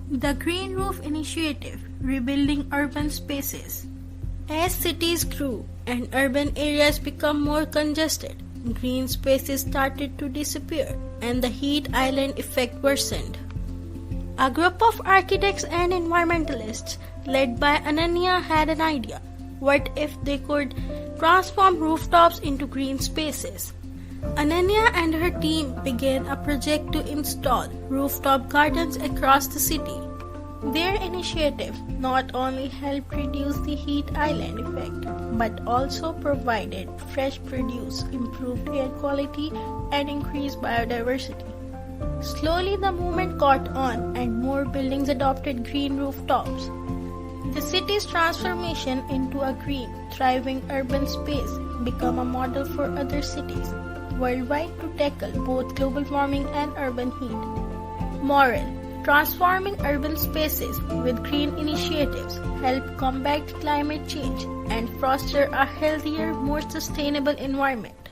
The Green Roof Initiative, Rebuilding Urban Spaces. As cities grew and urban areas became more congested, green spaces started to disappear and the heat island effect worsened. A group of architects and environmentalists led by Ananya had an idea. What if they could transform rooftops into green spaces? Ananya and her team began a project to install rooftop gardens across the city. Their initiative not only helped reduce the heat island effect, but also provided fresh produce, improved air quality, and increased biodiversity. Slowly the movement caught on and more buildings adopted green rooftops. The city's transformation into a green, thriving urban space became a model for other cities worldwide to tackle both global warming and urban heat. Moral: transforming urban spaces with green initiatives help combat climate change and foster a healthier, more sustainable environment.